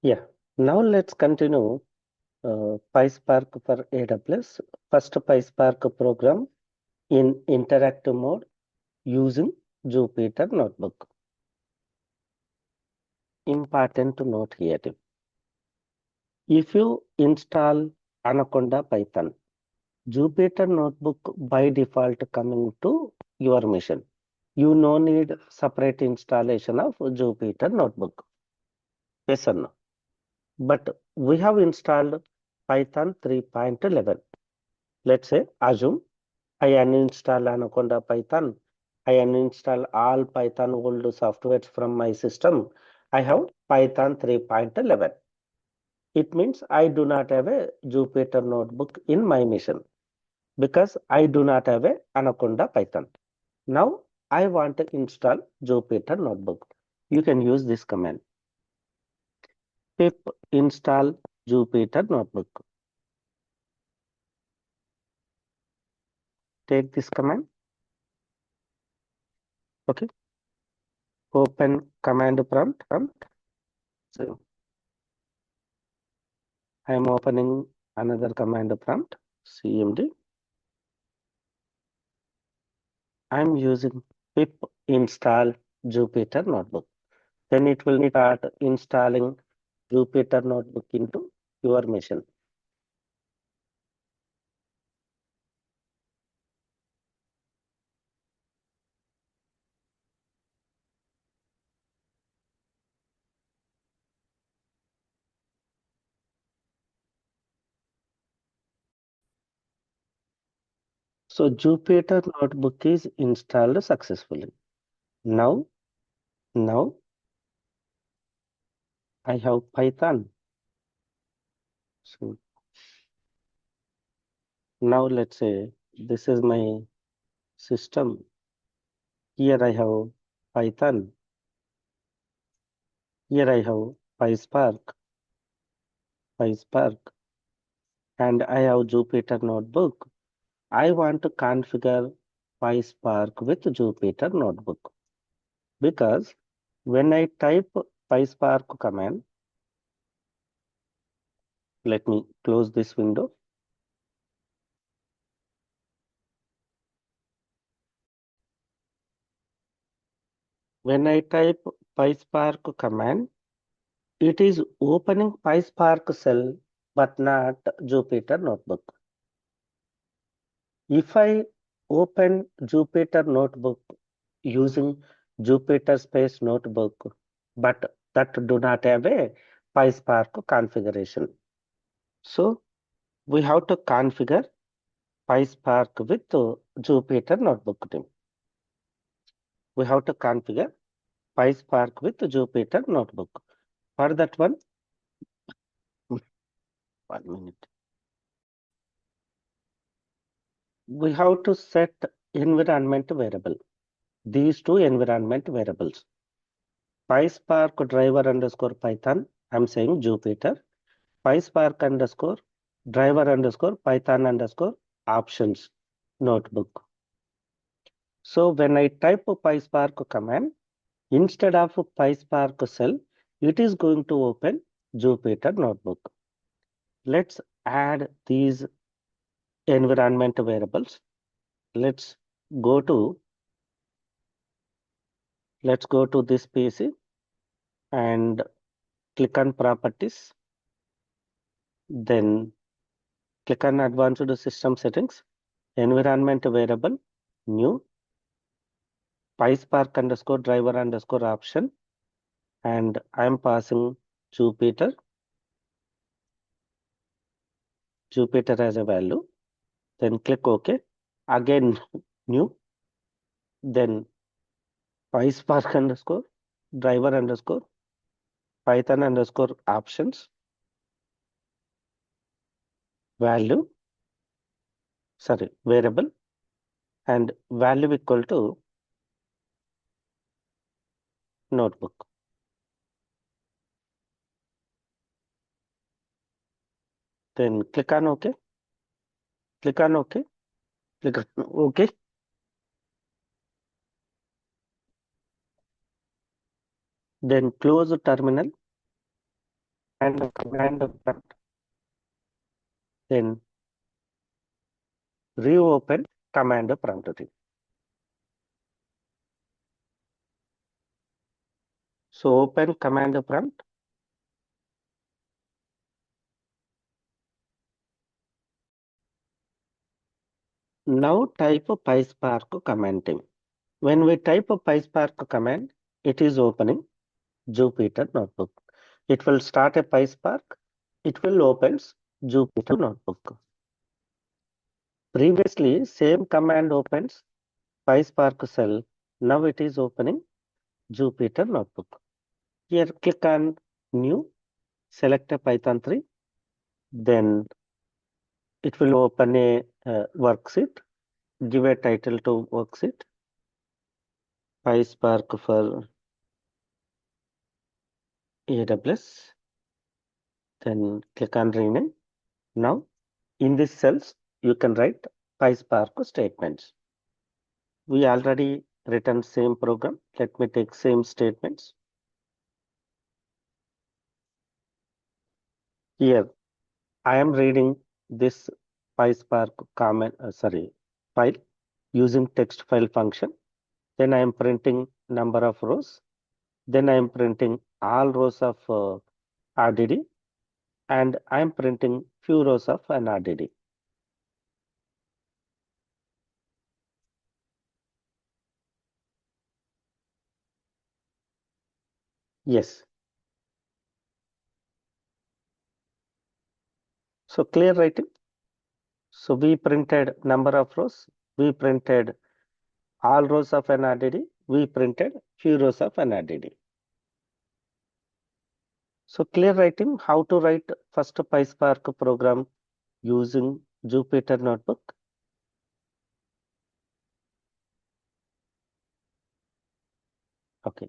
Yeah, now let's continue PySpark for AWS. First PySpark program in interactive mode using Jupyter Notebook. Important to note here. If you install Anaconda Python, Jupyter Notebook by default coming to your machine. You no need separate installation of Jupyter Notebook. Yes or no? But we have installed Python 3.11. Let's say assume I uninstall Anaconda Python. I uninstall all Python old softwares from my system. I have Python 3.11. It means I do not have a Jupyter notebook in my machine because I do not have a Anaconda Python. Now I want to install Jupyter notebook. You can use this command pip install Jupyter notebook. Take this command. Okay. Open command prompt. So I am opening another command prompt, cmd. I am using pip install Jupyter notebook. Then it will start installing Jupyter notebook into your machine. So Jupyter notebook is installed successfully. Now, now I have Python. So now let's say this is my system. Here I have Python. Here I have PySpark, PySpark, and I have Jupyter Notebook. I want to configure PySpark with Jupyter Notebook because when I type PySpark command, let me close this window. When I type PySpark command, it is opening PySpark cell but not Jupyter Notebook. If I open Jupyter Notebook using Jupyter Space Notebook, but that do not have a PySpark configuration. So we have to configure PySpark with Jupyter Notebook team. We have to configure PySpark with Jupyter Notebook. For that one, 1 minute. We have to set environment variable. These two environment variables. PySpark driver underscore Python. I'm saying Jupyter. PySpark underscore driver underscore Python underscore options notebook. So when I type PySpark command, instead of PySpark cell, it is going to open Jupyter notebook. Let's add these environment variables. Let's go to this PC and click on properties. Then click on advanced system settings, environment variable, new, PySpark underscore driver underscore option, and I'm passing Jupyter, Jupyter as a value. Then click OK. Again, new, then PySpark underscore driver underscore Python underscore options, value, sorry, variable, and value equal to notebook. Then click on OK, click on OK, click on OK. Then close the terminal. and command prompt, then reopen command prompt. So open command prompt. Now type PySpark command name. When we type a PySpark command, it is opening Jupyter notebook. It will start a PySpark. It will opens Jupyter notebook. Previously, same command opens PySpark cell. Now it is opening Jupyter notebook. Here click on new, select a Python 3. Then it will open a worksheet. Give a title to worksheet. PySpark for AWS. Then click on rename. Now in these cells, you can write PySpark statements. We already written same program. Let me take same statements. Here, I am reading this PySpark comment, file using text file function. Then I am printing number of rows. Then I am printing all rows of RDD, and I am printing few rows of an RDD. Yes. So clear writing. So we printed number of rows. We printed all rows of an RDD. We printed few rows of an RDD. So clear writing, how to write first PySpark program using Jupyter Notebook.